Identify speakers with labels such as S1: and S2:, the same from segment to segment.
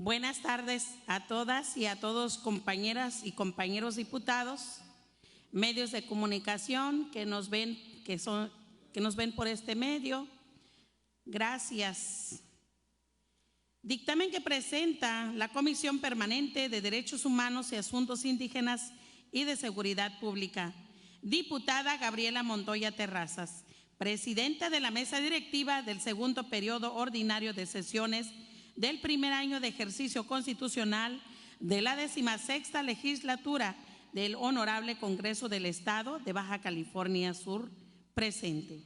S1: Buenas tardes a todas y a todos, compañeras y compañeros diputados, medios de comunicación que nos ven por este medio. Gracias. Dictamen que presenta la Comisión Permanente de Derechos Humanos y Asuntos Indígenas y de Seguridad Pública. Diputada Gabriela Montoya Terrazas, presidenta de la mesa directiva del segundo periodo ordinario de sesiones del primer año de ejercicio constitucional de la 16ª legislatura del Honorable Congreso del Estado de Baja California Sur, presente.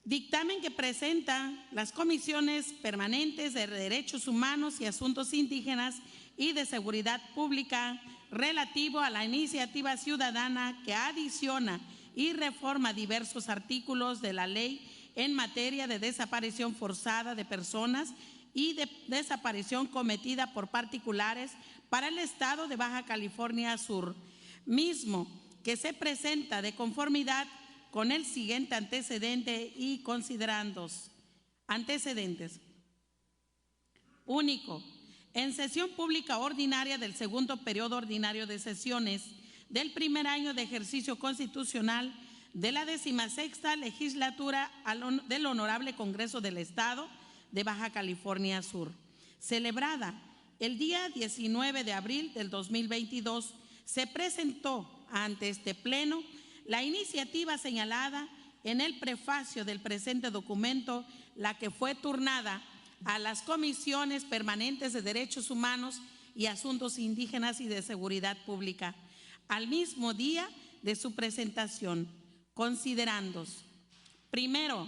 S1: Dictamen que presenta las comisiones permanentes de Derechos Humanos y Asuntos Indígenas y de Seguridad Pública relativo a la iniciativa ciudadana que adiciona y reforma diversos artículos de la ley en materia de desaparición forzada de personas y de desaparición cometida por particulares para el Estado de Baja California Sur, mismo que se presenta de conformidad con el siguiente antecedente y considerandos. Antecedentes. Único. En sesión pública ordinaria del segundo periodo ordinario de sesiones del primer año de ejercicio constitucional de la 16ª legislatura del Honorable Congreso del Estado de Baja California Sur, celebrada el día 19 de abril del 2022, se presentó ante este pleno la iniciativa señalada en el prefacio del presente documento, la que fue turnada a las comisiones permanentes de Derechos Humanos y Asuntos Indígenas y de Seguridad Pública, al mismo día de su presentación, considerandos. Primero,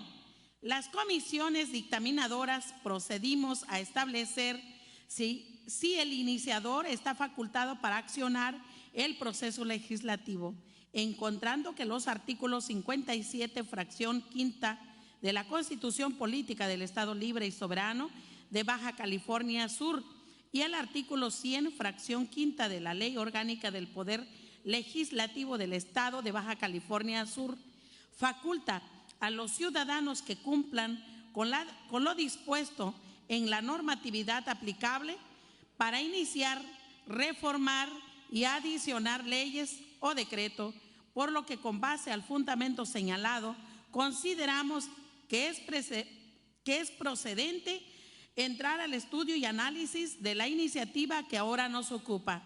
S1: las comisiones dictaminadoras procedimos a establecer si el iniciador está facultado para accionar el proceso legislativo, encontrando que los artículos 57, fracción quinta de la Constitución Política del Estado Libre y Soberano de Baja California Sur y el artículo 100, fracción quinta de la Ley Orgánica del Poder Legislativo del Estado de Baja California Sur, faculta a los ciudadanos que cumplan con lo dispuesto en la normatividad aplicable para iniciar, reformar y adicionar leyes o decreto, por lo que con base al fundamento señalado consideramos que es procedente entrar al estudio y análisis de la iniciativa que ahora nos ocupa.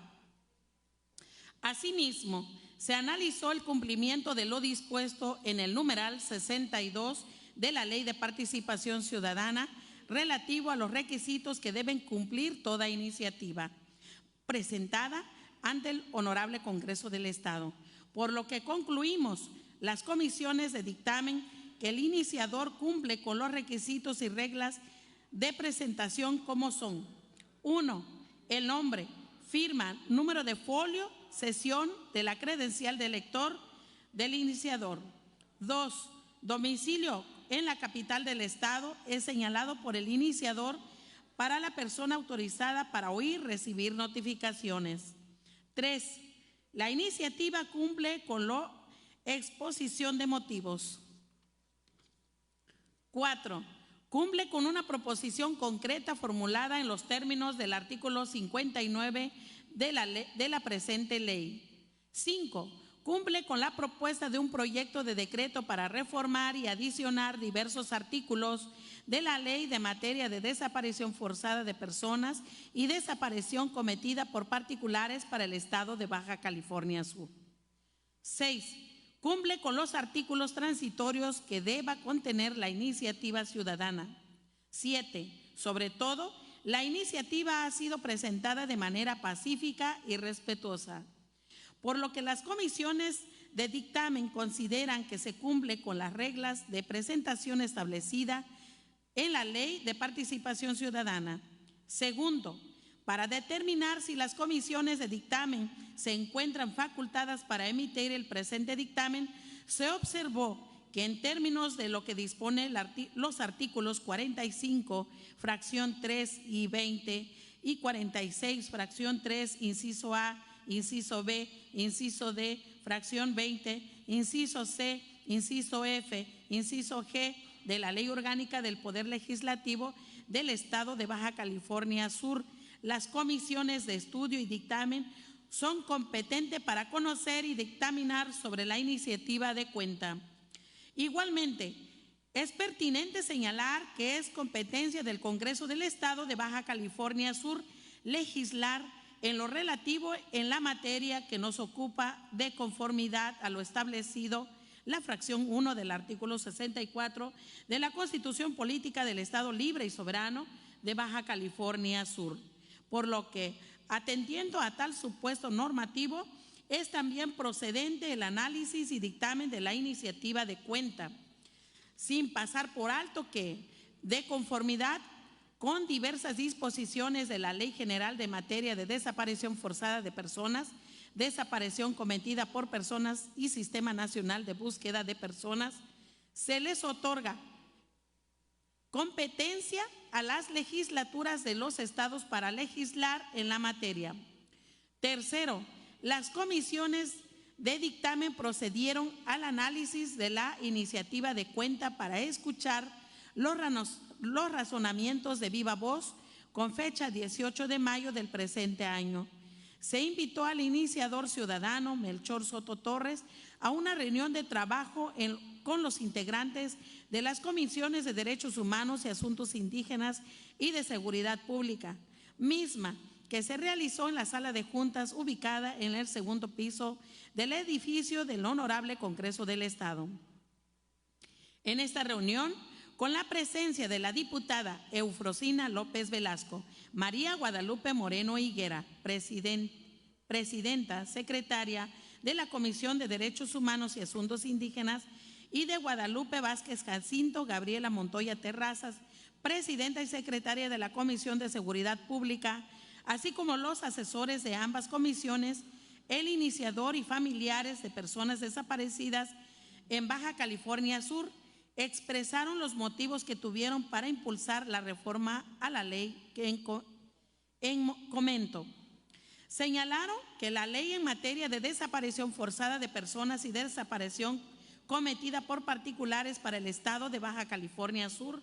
S1: Asimismo, se analizó el cumplimiento de lo dispuesto en el numeral 62 de la Ley de Participación Ciudadana relativo a los requisitos que deben cumplir toda iniciativa presentada ante el Honorable Congreso del Estado, por lo que concluimos las comisiones de dictamen que el iniciador cumple con los requisitos y reglas de presentación como son: 1. El nombre, firma, número de folio, sesión de la credencial de elector del iniciador. 2. Domicilio en la capital del Estado es señalado por el iniciador para la persona autorizada para oír, recibir notificaciones. 3. La iniciativa cumple con la exposición de motivos. 4. Cumple con una proposición concreta formulada en los términos del artículo 59 de la presente ley. 5. Cumple con la propuesta de un proyecto de decreto para reformar y adicionar diversos artículos de la ley de materia de desaparición forzada de personas y desaparición cometida por particulares para el Estado de Baja California Sur. 6. Cumple con los artículos transitorios que deba contener la iniciativa ciudadana. 7. Sobre todo, la iniciativa ha sido presentada de manera pacífica y respetuosa, por lo que las comisiones de dictamen consideran que se cumple con las reglas de presentación establecida en la Ley de Participación Ciudadana. Segundo, para determinar si las comisiones de dictamen se encuentran facultadas para emitir el presente dictamen, se observó que en términos de lo que dispone los artículos 45, fracción 3 y 20 y 46, fracción 3, inciso A, inciso B, inciso D, fracción 20, inciso C, inciso F, inciso G de la Ley Orgánica del Poder Legislativo del Estado de Baja California Sur. Las comisiones de estudio y dictamen son competentes para conocer y dictaminar sobre la iniciativa de cuenta. Igualmente, es pertinente señalar que es competencia del Congreso del Estado de Baja California Sur legislar en lo relativo en la materia que nos ocupa de conformidad a lo establecido la fracción 1 del artículo 64 de la Constitución Política del Estado Libre y Soberano de Baja California Sur. Por lo que, atendiendo a tal supuesto normativo, es también procedente el análisis y dictamen de la iniciativa de cuenta, sin pasar por alto que, de conformidad con diversas disposiciones de la Ley General de Materia de Desaparición Forzada de Personas, desaparición cometida por personas y Sistema Nacional de Búsqueda de Personas, se les otorga competencia a las legislaturas de los estados para legislar en la materia. Tercero, las comisiones de dictamen procedieron al análisis de la iniciativa de cuenta para escuchar los razonamientos de viva voz con fecha 18 de mayo del presente año. Se invitó al iniciador ciudadano Melchor Soto Torres a una reunión de trabajo con los integrantes de las comisiones de Derechos Humanos y Asuntos Indígenas y de Seguridad Pública, misma que se realizó en la sala de juntas ubicada en el segundo piso del edificio del Honorable Congreso del Estado. En esta reunión, con la presencia de la diputada Eufrosina López Velasco, María Guadalupe Moreno Higuera, presidenta secretaria de la Comisión de Derechos Humanos y Asuntos Indígenas, y de Guadalupe Vázquez Jacinto, Gabriela Montoya Terrazas, presidenta y secretaria de la Comisión de Seguridad Pública, así como los asesores de ambas comisiones, el iniciador y familiares de personas desaparecidas en Baja California Sur, expresaron los motivos que tuvieron para impulsar la reforma a la ley que comento. Señalaron que la ley en materia de desaparición forzada de personas y de desaparición cometida por particulares para el Estado de Baja California Sur,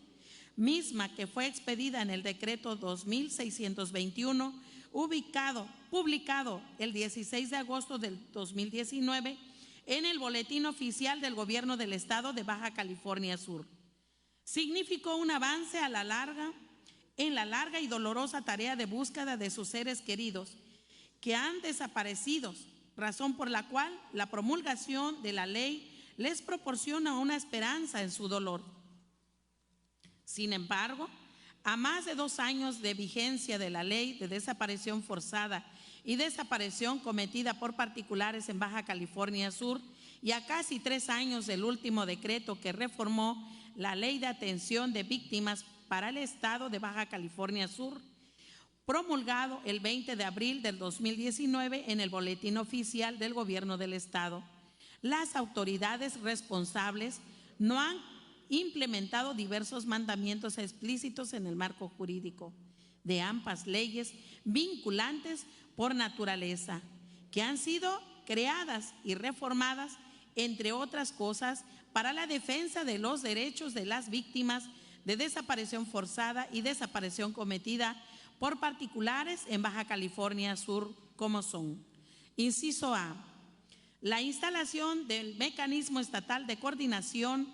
S1: misma que fue expedida en el decreto 2621, publicado el 16 de agosto del 2019 en el Boletín Oficial del Gobierno del Estado de Baja California Sur. Significó un avance en la larga y dolorosa tarea de búsqueda de sus seres queridos que han desaparecido, razón por la cual la promulgación de la ley les proporciona una esperanza en su dolor. Sin embargo, a más de 2 años de vigencia de la ley de desaparición forzada y desaparición cometida por particulares en Baja California Sur, y a casi 3 años del último decreto que reformó la Ley de Atención de Víctimas para el Estado de Baja California Sur, promulgado el 20 de abril del 2019 en el Boletín Oficial del Gobierno del Estado, las autoridades responsables no han implementado diversos mandamientos explícitos en el marco jurídico de ambas leyes vinculantes por naturaleza, que han sido creadas y reformadas, entre otras cosas, para la defensa de los derechos de las víctimas de desaparición forzada y desaparición cometida por particulares en Baja California Sur, como son: inciso A, la instalación del mecanismo estatal de coordinación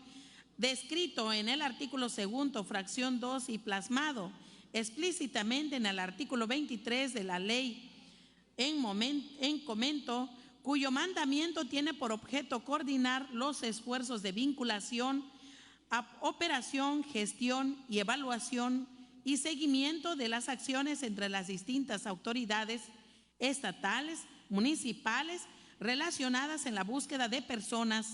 S1: descrito en el artículo 2, fracción 2 y plasmado explícitamente en el artículo 23 de la ley en comento, cuyo mandamiento tiene por objeto coordinar los esfuerzos de vinculación, operación, gestión y evaluación y seguimiento de las acciones entre las distintas autoridades estatales, municipales, relacionadas en la búsqueda de personas.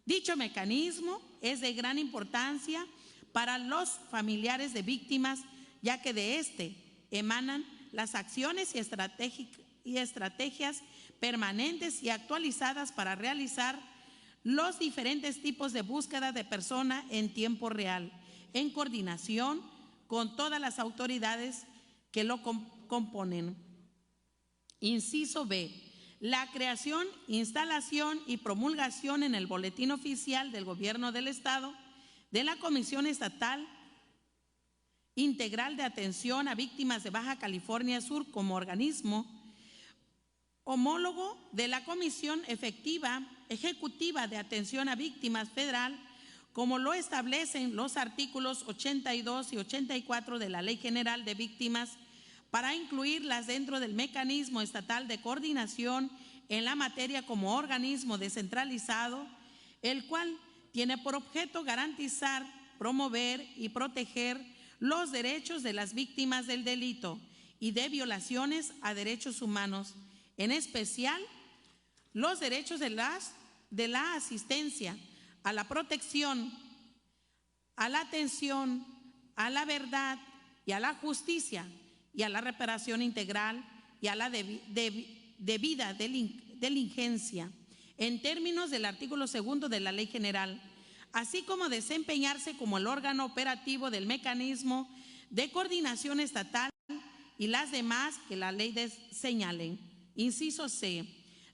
S1: Dicho mecanismo es de gran importancia para los familiares de víctimas, ya que de este emanan las acciones y estrategias permanentes y actualizadas para realizar los diferentes tipos de búsqueda de persona en tiempo real, en coordinación con todas las autoridades que lo componen. Inciso B, la creación, instalación y promulgación en el Boletín Oficial del Gobierno del Estado de la Comisión Estatal integral de atención a víctimas de Baja California Sur como organismo homólogo de la Comisión Ejecutiva de Atención a Víctimas Federal, como lo establecen los artículos 82 y 84 de la Ley General de Víctimas, para incluirlas dentro del mecanismo estatal de coordinación en la materia como organismo descentralizado, el cual tiene por objeto garantizar, promover y proteger los derechos de las víctimas del delito y de violaciones a derechos humanos, en especial los derechos de la asistencia, a la protección, a la atención, a la verdad y a la justicia, y a la reparación integral y a la debida diligencia, en términos del artículo 2 de la Ley General, así como desempeñarse como el órgano operativo del mecanismo de coordinación estatal y las demás que la ley señalen. Inciso C.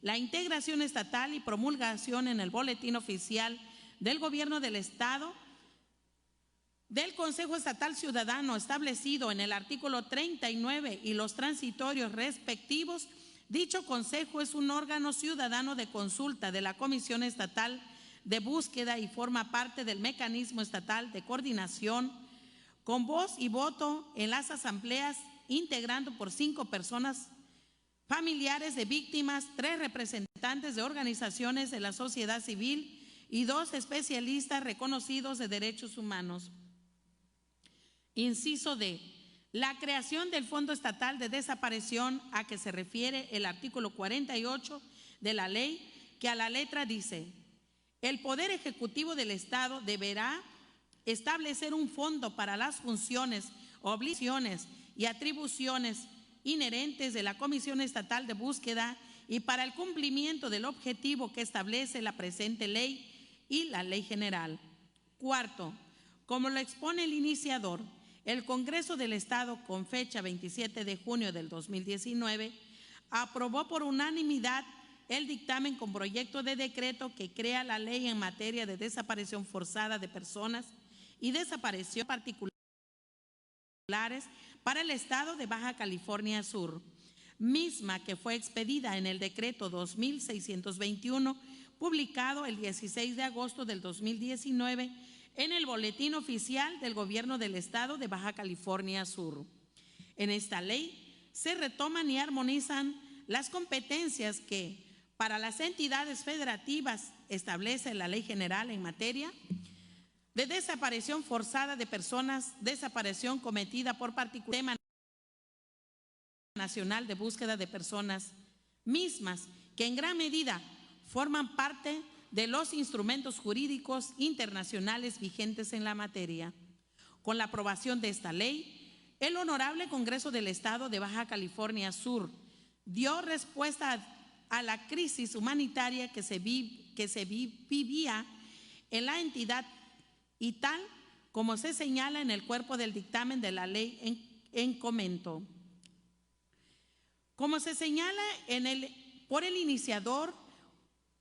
S1: La integración estatal y promulgación en el Boletín Oficial del Gobierno del Estado del Consejo Estatal Ciudadano establecido en el artículo 39 y los transitorios respectivos. Dicho consejo es un órgano ciudadano de consulta de la Comisión Estatal de Búsqueda y forma parte del mecanismo estatal de coordinación con voz y voto en las asambleas, integrando por 5 personas familiares de víctimas, 3 representantes de organizaciones de la sociedad civil y 2 especialistas reconocidos de derechos humanos. Inciso D. La creación del Fondo Estatal de Desaparición a que se refiere el artículo 48 de la ley, que a la letra dice: el Poder Ejecutivo del Estado deberá establecer un fondo para las funciones, obligaciones y atribuciones inherentes de la Comisión Estatal de Búsqueda y para el cumplimiento del objetivo que establece la presente ley y la Ley General. Cuarto, como lo expone el iniciador, el Congreso del Estado, con fecha 27 de junio del 2019, aprobó por unanimidad el dictamen con proyecto de decreto que crea la ley en materia de desaparición forzada de personas y desaparición particulares para el Estado de Baja California Sur, misma que fue expedida en el decreto 2621, publicado el 16 de agosto del 2019 en el Boletín Oficial del Gobierno del Estado de Baja California Sur. En esta ley se retoman y armonizan las competencias que para las entidades federativas establece la Ley General en materia de desaparición forzada de personas, desaparición cometida por particulares, Sistema Nacional de Búsqueda de Personas, mismas que en gran medida forman parte de los instrumentos jurídicos internacionales vigentes en la materia. Con la aprobación de esta ley, el Honorable Congreso del Estado de Baja California Sur dio respuesta a la crisis humanitaria que se vivía en la entidad, y tal como se señala en el cuerpo del dictamen de la ley en comento. Como se señala por el iniciador,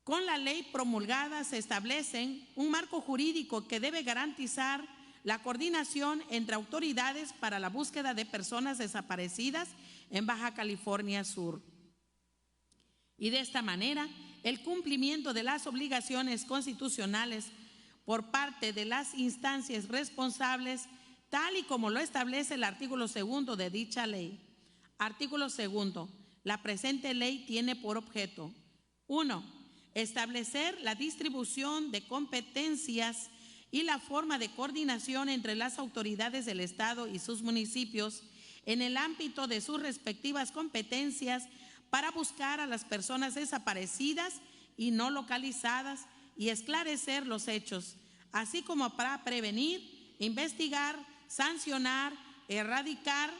S1: con la ley promulgada se establece un marco jurídico que debe garantizar la coordinación entre autoridades para la búsqueda de personas desaparecidas en Baja California Sur. Y de esta manera, el cumplimiento de las obligaciones constitucionales por parte de las instancias responsables, tal y como lo establece el artículo 2 de dicha ley. Artículo 2. La presente ley tiene por objeto: 1. Establecer la distribución de competencias y la forma de coordinación entre las autoridades del Estado y sus municipios en el ámbito de sus respectivas competencias para buscar a las personas desaparecidas y no localizadas y esclarecer los hechos, así como para prevenir, investigar, sancionar, erradicar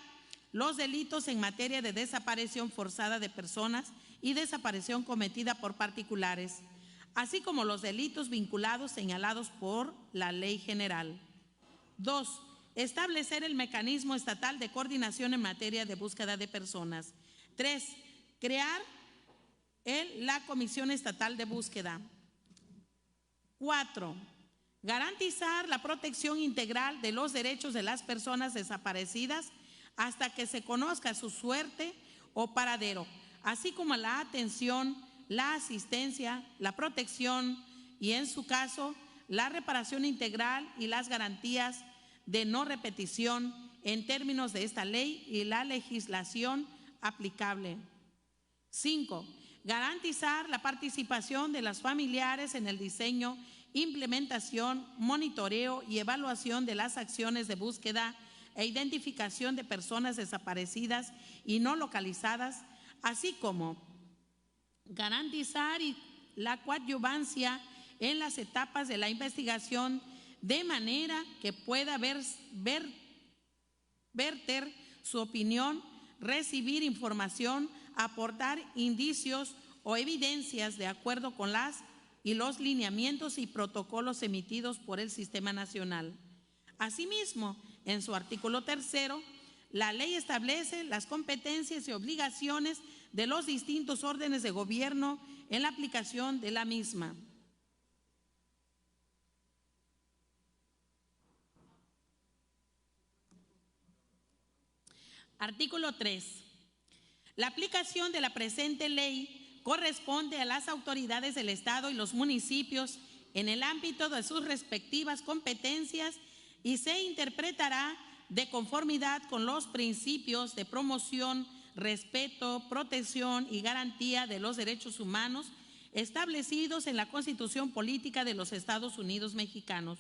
S1: los delitos en materia de desaparición forzada de personas y desaparición cometida por particulares, así como los delitos vinculados señalados por la Ley General. 2. Establecer el mecanismo estatal de coordinación en materia de búsqueda de personas. 3. Crear la Comisión Estatal de Búsqueda. 4. garantizar la protección integral de los derechos de las personas desaparecidas hasta que se conozca su suerte o paradero, así como la atención, la asistencia, la protección y, en su caso, la reparación integral y las garantías de no repetición en términos de esta ley y la legislación aplicable. 5. Garantizar la participación de los familiares en el diseño, implementación, monitoreo y evaluación de las acciones de búsqueda e identificación de personas desaparecidas y no localizadas, así como garantizar la coadyuvancia en las etapas de la investigación de manera que pueda verter su opinión, recibir información, aportar indicios o evidencias de acuerdo con los lineamientos y protocolos emitidos por el Sistema Nacional. Asimismo, en su artículo 3, la ley establece las competencias y obligaciones de los distintos órdenes de gobierno en la aplicación de la misma. Artículo 3. La aplicación de la presente ley corresponde a las autoridades del Estado y los municipios en el ámbito de sus respectivas competencias y se interpretará de conformidad con los principios de promoción, respeto, protección y garantía de los derechos humanos establecidos en la Constitución Política de los Estados Unidos Mexicanos,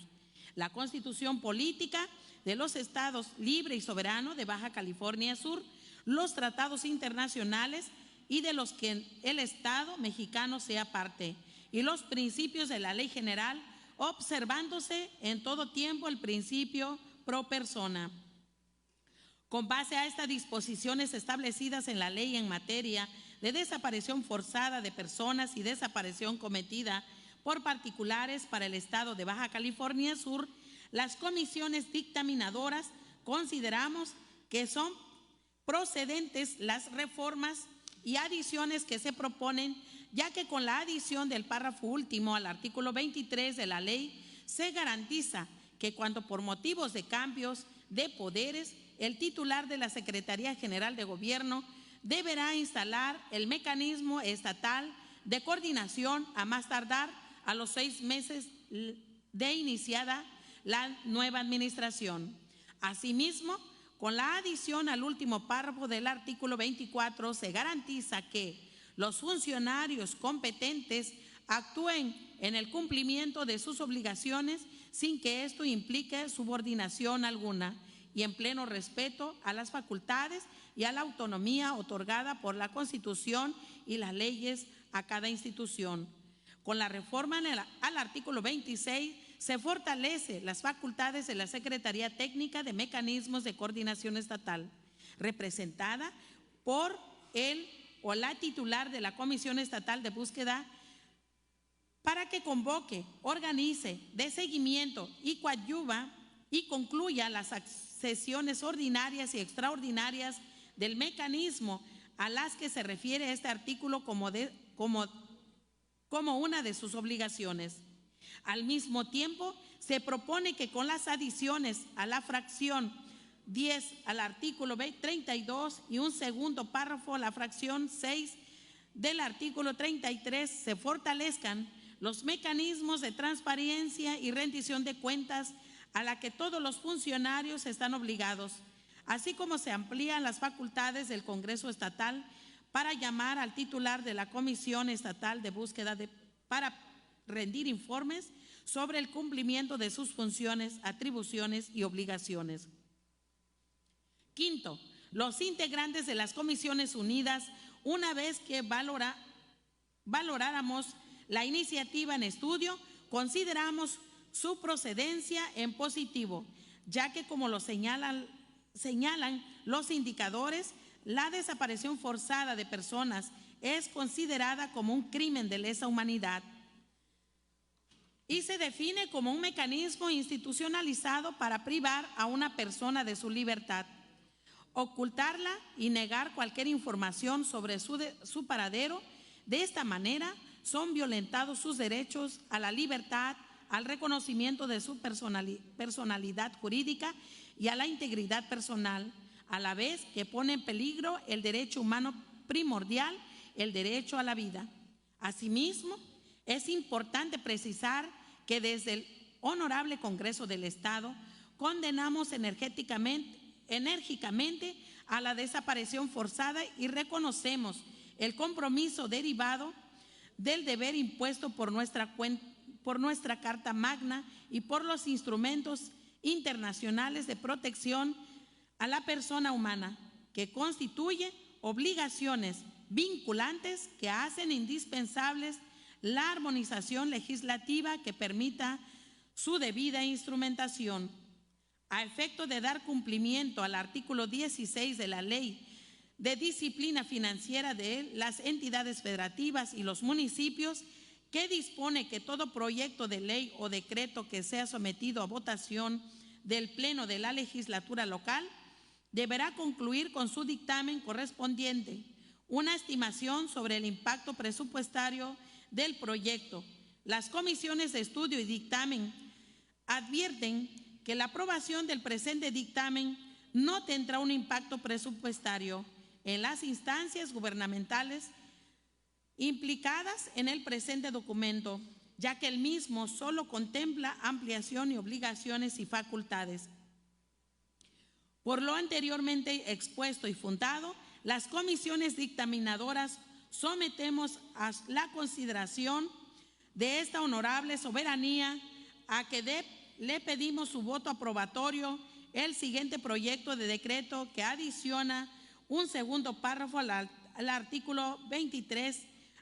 S1: la Constitución Política de los Estados Libre y Soberano de Baja California Sur, los tratados internacionales y de los que el Estado mexicano sea parte, y los principios de la ley general, observándose en todo tiempo el principio pro persona. Con base a estas disposiciones establecidas en la ley en materia de desaparición forzada de personas y desaparición cometida por particulares para el Estado de Baja California Sur, las comisiones dictaminadoras consideramos que son procedentes las reformas y adiciones que se proponen, ya que con la adición del párrafo último al artículo 23 de la ley se garantiza que cuando por motivos de cambios de poderes, el titular de la Secretaría General de Gobierno deberá instalar el mecanismo estatal de coordinación a más tardar a los 6 meses de iniciada la nueva administración. Asimismo, con la adición al último párrafo del artículo 24 se garantiza que los funcionarios competentes actúen en el cumplimiento de sus obligaciones sin que esto implique subordinación alguna y en pleno respeto a las facultades y a la autonomía otorgada por la Constitución y las leyes a cada institución. Con la reforma al artículo 26 se fortalece las facultades de la Secretaría Técnica de Mecanismos de Coordinación Estatal, representada por el o la titular de la Comisión Estatal de Búsqueda, para que convoque, organice, dé seguimiento y coadyuva y concluya las sesiones ordinarias y extraordinarias del mecanismo a las que se refiere este artículo como una de sus obligaciones. Al mismo tiempo, se propone que con las adiciones a la fracción 10 al artículo 32 y un segundo párrafo a la fracción 6 del artículo 33 se fortalezcan los mecanismos de transparencia y rendición de cuentas a la que todos los funcionarios están obligados, así como se amplían las facultades del Congreso Estatal para llamar al titular de la Comisión Estatal de Búsqueda para rendir informes sobre el cumplimiento de sus funciones, atribuciones y obligaciones. Quinto, los integrantes de las Comisiones Unidas, una vez que valoráramos la iniciativa en estudio, consideramos su procedencia en positivo, ya que como lo señalan los indicadores, la desaparición forzada de personas es considerada como un crimen de lesa humanidad y se define como un mecanismo institucionalizado para privar a una persona de su libertad, ocultarla y negar cualquier información sobre su paradero. De esta manera son violentados sus derechos a la libertad, al reconocimiento de su personalidad jurídica y a la integridad personal, a la vez que pone en peligro el derecho humano primordial, el derecho a la vida. Asimismo, es importante precisar que desde el Honorable Congreso del Estado condenamos enérgicamente a la desaparición forzada y reconocemos el compromiso derivado del deber impuesto por nuestra Carta Magna y por los instrumentos internacionales de protección a la persona humana, que constituye obligaciones vinculantes que hacen indispensables la armonización legislativa que permita su debida instrumentación. A efecto de dar cumplimiento al artículo 16 de la Ley de Disciplina Financiera de las entidades federativas y los municipios, que dispone que todo proyecto de ley o decreto que sea sometido a votación del Pleno de la legislatura local deberá concluir con su dictamen correspondiente, una estimación sobre el impacto presupuestario del proyecto. Las comisiones de estudio y dictamen advierten que la aprobación del presente dictamen no tendrá un impacto presupuestario en las instancias gubernamentales implicadas en el presente documento, ya que el mismo solo contempla ampliación y obligaciones y facultades. Por lo anteriormente expuesto y fundado, las comisiones dictaminadoras sometemos a la consideración de esta honorable soberanía a que le pedimos su voto aprobatorio el siguiente proyecto de decreto que adiciona un segundo párrafo al artículo 23,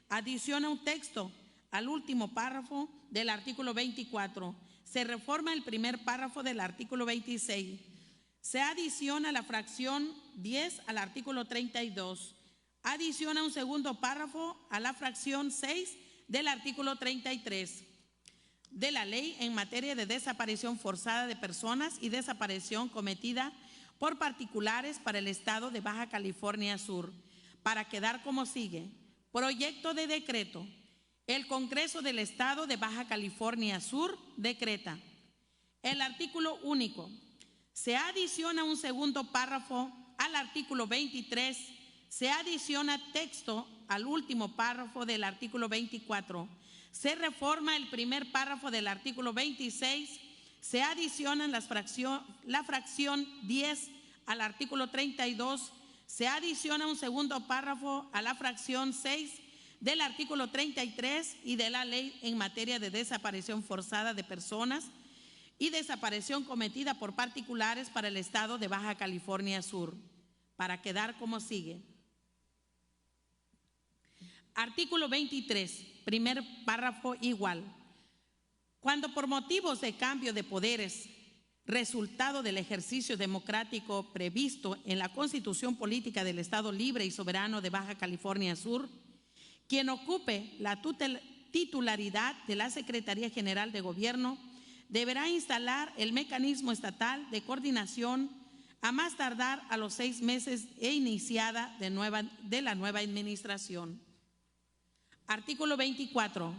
S1: adiciona un texto al último párrafo del artículo 24, se reforma el primer párrafo del artículo 26, se adiciona la fracción 10 al artículo 32, adiciona un segundo párrafo a la fracción 6 del artículo 33 de la Ley en materia de desaparición forzada de personas y desaparición cometida por particulares para el Estado de Baja California Sur, para quedar como sigue. Proyecto de decreto. El Congreso del Estado de Baja California Sur decreta: el artículo único. Se adiciona un segundo párrafo al artículo 23, se adiciona texto al último párrafo del artículo 24, se reforma el primer párrafo del artículo 26, se adicionan la fracción 10 al artículo 32, se adiciona un segundo párrafo a la fracción 6 del artículo 33 y de la Ley en materia de desaparición forzada de personas y desaparición cometida por particulares para el Estado de Baja California Sur, para quedar como sigue. Artículo 23, primer párrafo igual. Cuando por motivos de cambio de poderes, resultado del ejercicio democrático previsto en la Constitución Política del Estado Libre y Soberano de Baja California Sur, quien ocupe la titularidad de la Secretaría General de Gobierno deberá instalar el mecanismo estatal de coordinación a más tardar a los 6 meses e iniciada de la nueva administración. Artículo 24,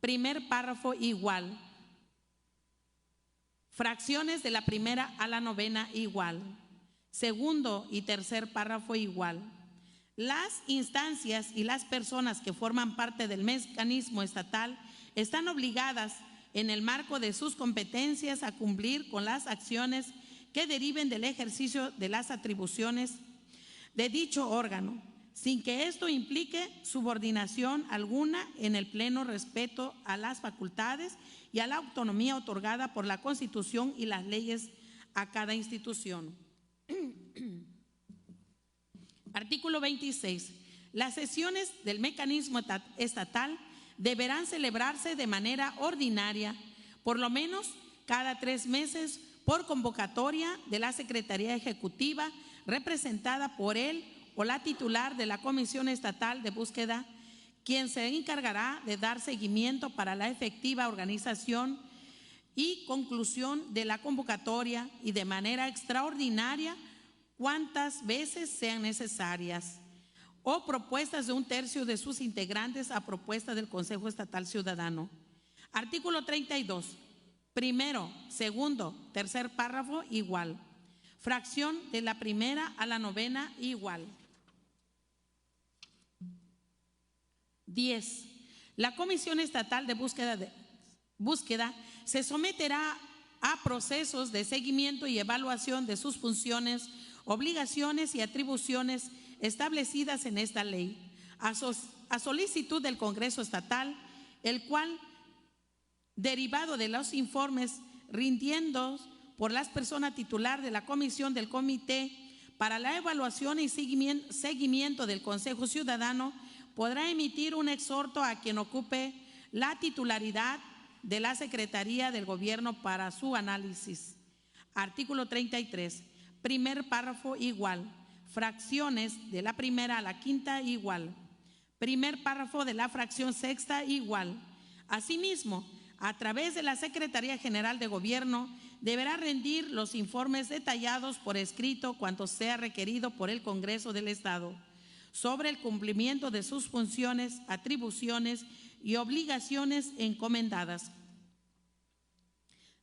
S1: primer párrafo igual. Fracciones de la primera a la novena igual. Segundo y tercer párrafo igual. Las instancias y las personas que forman parte del mecanismo estatal están obligadas en el marco de sus competencias a cumplir con las acciones que deriven del ejercicio de las atribuciones de dicho órgano, sin que esto implique subordinación alguna en el pleno respeto a las facultades y a la autonomía otorgada por la Constitución y las leyes a cada institución. Artículo 26. Las sesiones del mecanismo estatal deberán celebrarse de manera ordinaria, por lo menos cada 3 meses, por convocatoria de la Secretaría Ejecutiva, representada por él o la titular de la Comisión Estatal de Búsqueda, quien se encargará de dar seguimiento para la efectiva organización y conclusión de la convocatoria y de manera extraordinaria cuantas veces sean necesarias, o propuestas de 1/3 de sus integrantes a propuesta del Consejo Estatal Ciudadano. Artículo 32. Primero, segundo, tercer párrafo, igual. Fracción de la primera a la novena, igual. 10. La Comisión Estatal de Búsqueda se someterá a procesos de seguimiento y evaluación de sus funciones, obligaciones y atribuciones establecidas en esta ley, a solicitud del Congreso Estatal, el cual, derivado de los informes rindiendo por las personas titular de la comisión del Comité para la Evaluación y Seguimiento del Consejo Ciudadano, podrá emitir un exhorto a quien ocupe la titularidad de la Secretaría del Gobierno para su análisis. Artículo 33. Primer párrafo, igual. Fracciones de la primera a la quinta, igual. Primer párrafo de la fracción sexta, igual. Asimismo, a través de la Secretaría General de Gobierno, deberá rendir los informes detallados por escrito cuanto sea requerido por el Congreso del Estado sobre el cumplimiento de sus funciones, atribuciones y obligaciones encomendadas.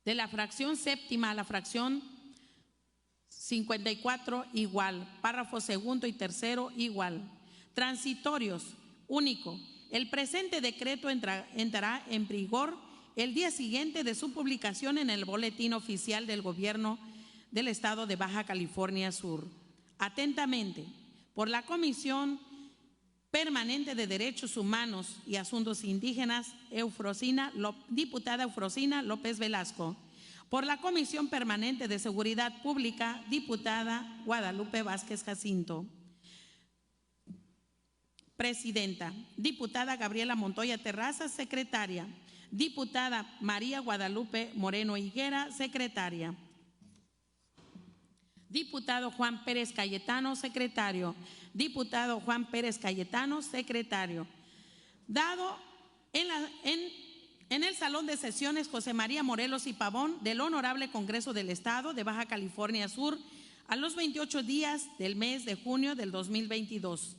S1: De la fracción séptima a la fracción 54, igual. Párrafo segundo y tercero, igual. Transitorios, único. El presente decreto entrará en vigor el día siguiente de su publicación en el Boletín Oficial del Gobierno del Estado de Baja California Sur. Atentamente, por la Comisión Permanente de Derechos Humanos y Asuntos Indígenas, diputada Eufrosina López Velasco. Por la Comisión Permanente de Seguridad Pública, diputada Guadalupe Vázquez Jacinto. Presidenta, diputada Gabriela Montoya Terrazas, secretaria. Diputada María Guadalupe Moreno Higuera, secretaria. Diputado Juan Pérez Cayetano, secretario. Diputado Juan Pérez Cayetano, secretario. Dado en el Salón de Sesiones José María Morelos y Pavón del Honorable Congreso del Estado de Baja California Sur a los 28 días del mes de junio del 2022.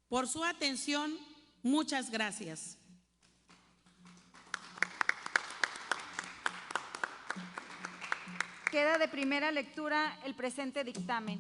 S1: Por su atención, muchas gracias.
S2: Queda de primera lectura el presente dictamen.